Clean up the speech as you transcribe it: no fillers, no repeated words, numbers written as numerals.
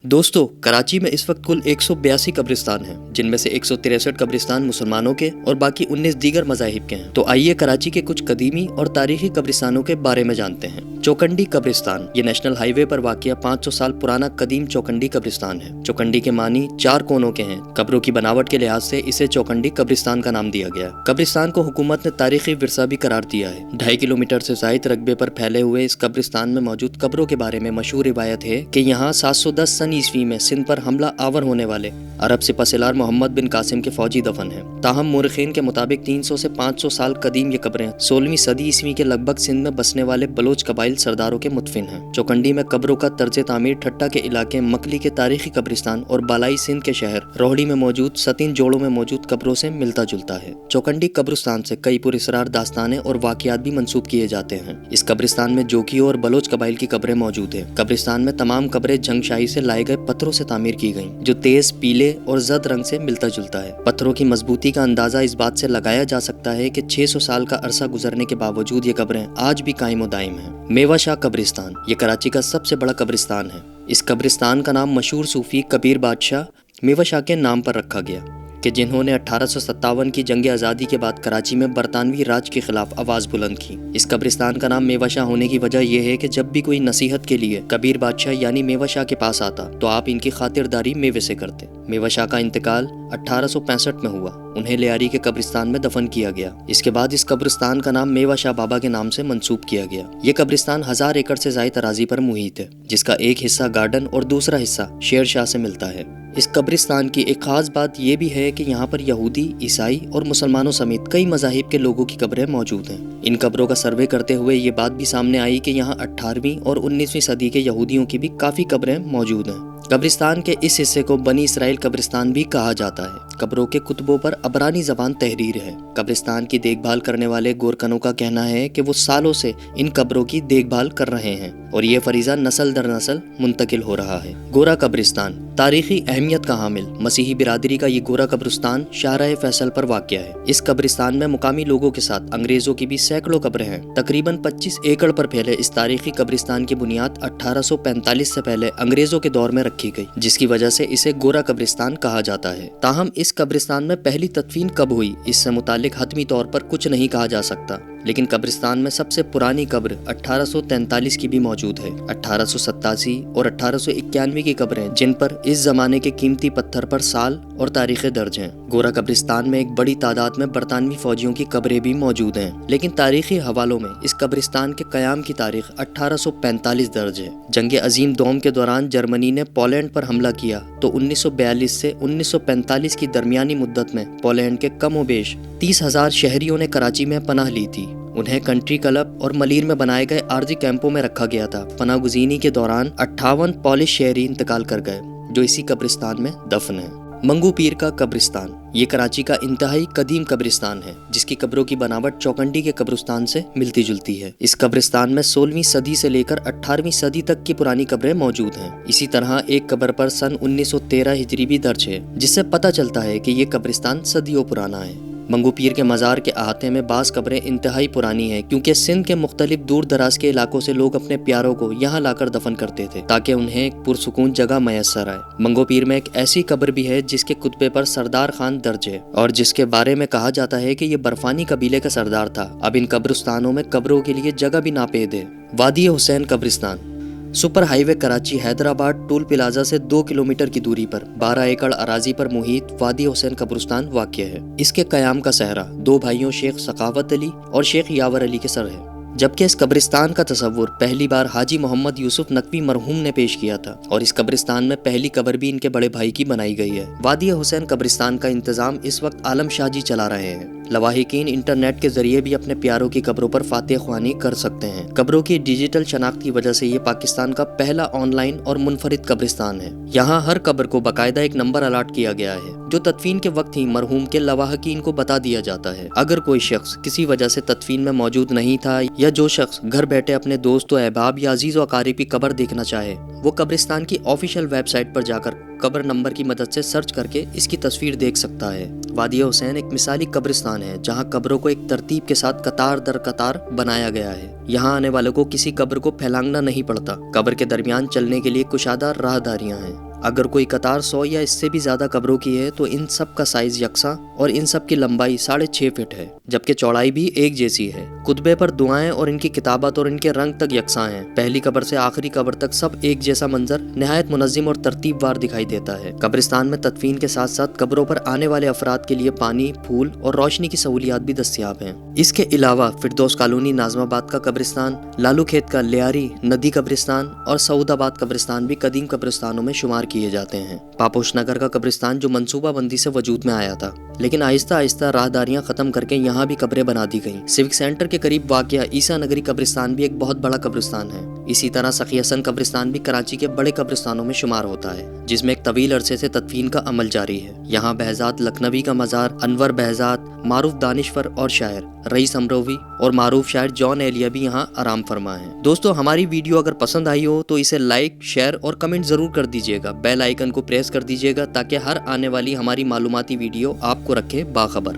दोस्तों, कराची में इस वक्त कुल 182 कब्रिस्तान हैं, जिनमें से 163 कब्रिस्तान मुसलमानों के और बाकी 19 दीगर मज़ाहिब के हैं। तो आइए कराची के कुछ कदीमी और तारीखी कब्रिस्तानों के बारे में जानते हैं। चौकंडी कब्रिस्तान, ये नेशनल हाईवे पर वाक़िया 500 साल पुराना कदीम चौकंडी कब्रिस्तान है। चौकंडी के मानी 4 कोनों के हैं। कब्रों की बनावट के लिहाज से इसे चौकंडी कब्रिस्तान का नाम दिया गया। कब्रिस्तान को हुकूमत ने तारीखी विरसा भी करार दिया है। 2.5 किलोमीटर से ज़ायद रकबे पर फैले हुए इस कब्रिस्तान में मौजूद कब्रों के बारे में मशहूर रिवायत है कि यहाँ 710 सन ईस्वी में सिंध पर हमला आवर होने वाले अरब सिपहसालार मोहम्मद बिन कासिम के फौजी दफन हैं। ताहम मुर्खीन के मुताबिक 300 से 500 साल कदीम ये कब्रें 16वीं सदी ईस्वी के लगभग सिंध में बसने वाले बलोच कबाइल सरदारों के मुतफिन हैं। चौकंडी में कब्रों का तर्ज तामीर ठट्टा के इलाके मकली के तारीखी कब्रिस्तान और बालाई सिंध के शहर रोहड़ी में मौजूद सतीन जोड़ों में मौजूद कब्रों से मिलता जुलता है। चौकंडी कब्रिस्तान से कई पुरस्रार दास्तानें और वाक़ियात भी मंसूब किए जाते हैं। इस कब्रिस्तान में जोकियों और बलोच कबाइल की कब्रें मौजूद है। कब्रिस्तान में तमाम कब्रें जंगशाही से लाए गए पत्थरों से तामीर की गई, जो तेज पीले और जद रंग से मिलता जुलता है। पत्थरों की मजबूती का अंदाजा इस बात से लगाया जा सकता है कि 600 साल का अरसा गुजरने के बावजूद ये कब्रें आज भी कायम दायम हैं। मेवा शाह कब्रिस्तान, ये कराची का सबसे बड़ा कब्रिस्तान है। इस कब्रिस्तान का नाम मशहूर सूफी कबीर बादशाह मेवा शाह के नाम पर रखा गया कि जिन्होंने 1857 की जंग आज़ादी के बाद कराची में बरतानवी राज के खिलाफ आवाज़ बुलंद की। इस कब्रिस्तान का नाम मेवा शाह होने की वजह यह है कि जब भी कोई नसीहत के लिए कबीर बादशाह यानी मेवा शाह के पास आता तो आप इनकी खातिरदारी मेवे से करते। मेवा शाह का इंतकाल 1865 में हुआ। उन्हें लियारी के कब्रिस्तान में दफन किया गया। इसके बाद इस कब्रिस्तान का नाम मेवा शाह बाबा के नाम से मंसूब किया गया। ये कब्रिस्तान 1000 एकड़ से ज़ायद अराजी पर मुहित है, जिसका एक हिस्सा गार्डन और दूसरा हिस्सा शेर शाह से मिलता है। इस कब्रिस्तान की एक खास बात यह भी है कि यहाँ पर यहूदी, ईसाई और मुसलमानों समेत कई मज़ाहिब के लोगों की कब्रें मौजूद हैं। इन कब्रों का सर्वे करते हुए ये बात भी सामने आई कि यहाँ 18वीं और 19वीं सदी के यहूदियों की भी काफ़ी कब्रें मौजूद हैं। कब्रिस्तान के इस हिस्से को बनी इसराइल कब्रिस्तान भी कहा जाता है। कब्रों के कुतबों पर अबरानी ज़बान तहरीर है। कब्रिस्तान की देखभाल करने वाले गोरकनों का कहना है कि वो सालों से इन कब्रों की देखभाल कर रहे हैं और ये फरीज़ा नस्ल दर नस्ल मुंतकिल हो रहा है। गोरा कब्रिस्तान, तारीखी अहमियत का हामिल मसीही बिरादरी का ये गोरा कब्रिस्तान शाहराह फैसल पर वाक़या है। इस कब्रिस्तान में मुकामी लोगों के साथ अंग्रेज़ों की भी सैकड़ों कब्रें हैं। तकरीबन 25 एकड़ पर फैले इस तारीखी कब्रिस्तान की बुनियाद 1845 से पहले अंग्रेज़ों के दौर में रखी गई, जिसकी वजह से इसे गोरा कब्रिस्तान कहा जाता है। ताहम इस कब्रिस्तान में पहली तदफीन कब हुई, इससे मुतालिक हतमी तौर पर कुछ नहीं कहा जा सकता, लेकिन कब्रिस्तान में सबसे पुरानी कब्र 1843 की भी मौजूद है। 1887 और 1891 की कब्रें, जिन पर इस जमाने के कीमती पत्थर पर साल और तारीखें दर्ज हैं। गोरा कब्रिस्तान में एक बड़ी तादाद में बरतानवी फौजियों की कब्रें भी मौजूद हैं, लेकिन तारीखी हवालों में इस कब्रिस्तान के क़याम की तारीख 1845 दर्ज है। जंग अजीम दोम के दौरान जर्मनी ने पोलैंड पर हमला किया तो 1942 से 1945 की दरमियानी मुद्दत में पोलैंड के कम बेश 30,000 शहरियों ने कराची में पनाह ली थी। उन्हें कंट्री क्लब और मलीर में बनाए गए आर्जी कैंपों में रखा गया था। पनाहगुज़ीनी के दौरान 58 पोलिश शहरी इंतकाल कर गए, जो इसी कब्रिस्तान में दफन है। मंगू पीर का कब्रिस्तान, ये कराची का इंतहाई कदीम कब्रिस्तान है, जिसकी कब्रों की बनावट चौकंडी के कब्रिस्तान से मिलती जुलती है। इस कब्रिस्तान में 16वीं सदी से लेकर 18वीं सदी तक की पुरानी कब्रें मौजूद हैं। इसी तरह एक कब्र पर सन 1913 हिजरी भी दर्ज है, जिससे पता चलता है कि ये कब्रिस्तान सदियों पुराना है। मंगू पीर के मज़ार के अहाते में बास कब्रें इंतहाई पुरानी हैं, क्योंकि सिंध के मुख्तलिफ दूर दराज के इलाकों से लोग अपने प्यारों को यहाँ लाकर दफन करते थे, ताकि उन्हें एक पुरसुकून जगह मैसर आए। मंगू पीर में एक ऐसी कब्र भी है जिसके कुतबे पर सरदार खान दर्ज है और जिसके बारे में कहा जाता है कि ये बर्फानी कबीले का सरदार था। अब इन कब्रिस्तानों में कब्रों के लिए जगह भी नापेद है। वादी हुसैन कब्रिस्तान, super highway Karachi Hyderabad toll plaza से 2 किलोमीटर की दूरी पर 12 एकड़ अराजी पर मुहित वादी हुसैन कब्रिस्तान वाक़या है। इसके क़याम का सहरा 2 भाइयों शेख सखावत अली और शेख यावर अली के सर है, जबकि इस कब्रिस्तान का तसव्वुर पहली बार हाजी मोहम्मद यूसुफ नकवी मरहूम ने पेश किया था और इस कब्रिस्तान में पहली कब्र भी इनके बड़े भाई की बनाई गई है। वादी हुसैन कब्रिस्तान का इंतजाम इस वक्त आलम शाह जी चला रहे हैं। लवाहिकीन इंटरनेट के जरिए भी अपने प्यारों की कब्रों पर फातिह ख्वानी कर सकते हैं। कब्रों की डिजिटल शनाख्त की वजह से ये पाकिस्तान का पहला ऑनलाइन और मुनफरिद कब्रिस्तान है। यहाँ हर कब्र को बाकायदा एक नंबर अलाट किया गया है, जो तदफीन के वक्त ही मरहूम के लवाहिकीन को बता दिया जाता है। अगर कोई शख्स किसी वजह से तदफीन में मौजूद नहीं था, या जो शख्स घर बैठे अपने दोस्त व अहबाब या अजीज व अकारीब की कब्र देखना चाहे, वो कब्रिस्तान की ऑफिशियल वेबसाइट पर जाकर कब्र नंबर की मदद से सर्च करके इसकी तस्वीर देख सकता है। वादी हुसैन एक मिसाली कब्रिस्तान है, जहाँ कब्रों को एक तरतीब के साथ कतार दर कतार बनाया गया है। यहाँ आने वालों को किसी कब्र को फैलांगना नहीं पड़ता। कब्र के दरमियान चलने के लिए कुशादा राहदारियाँ हैं। अगर कोई कतार 100 या इससे भी ज्यादा कब्रों की है तो इन सब का साइज यकसा और इन सब की लंबाई 6.5 फीट है, जबकि चौड़ाई भी एक जैसी है। कुतबे पर दुआएं और इनकी किताबत और इनके रंग तक यकसा हैं। पहली कब्र से आखिरी कब्र तक सब एक जैसा मंजर निहायत मुनज़्ज़िम और तरतीबवार दिखाई देता है। कब्रिस्तान में तदफीन के साथ साथ कब्रों पर आने वाले अफराद के लिए पानी, फूल और रोशनी की सहूलियात भी दस्तयाब हैं। इसके अलावा फिरदौस कॉलोनी नाज़माबाद का कब्रिस्तान, लालू खेत का लियारी नदी कब्रिस्तान और सऊदाबाद कब्रिस्तान भी कदीम कब्रिस्तानों में शुमार किए जाते हैं। पापोश नगर का कब्रिस्तान जो मनसूबा बंदी से वजूद में आया था, लेकिन आहिस्ता आहिस्ता राहदारियां खत्म करके यहाँ भी कब्रें बना दी गईं। सिविक सेंटर के करीब वाक़या ईसा नगरी कब्रिस्तान भी एक बहुत बड़ा कब्रिस्तान है। इसी तरह सखी हसन कब्रिस्तान भी कराची के बड़े कब्रिस्तानों में शुमार होता है, जिसमें एक तवील अरसे से तदफीन का अमल जारी है। यहाँ बहजात लखनवी का मज़ार, अनवर बहजात, मारूफ दानिशवर और शायर रईस अमरोवी और मारूफ शायर जॉन एलिया भी यहाँ आराम फरमा है। दोस्तों, हमारी वीडियो अगर पसंद आई हो तो इसे लाइक, शेयर और कमेंट जरूर कर दीजिएगा। बेल आइकन को प्रेस कर दीजिएगा ताकि हर आने वाली हमारी मालूमाती वीडियो आपको रखे बाखबर।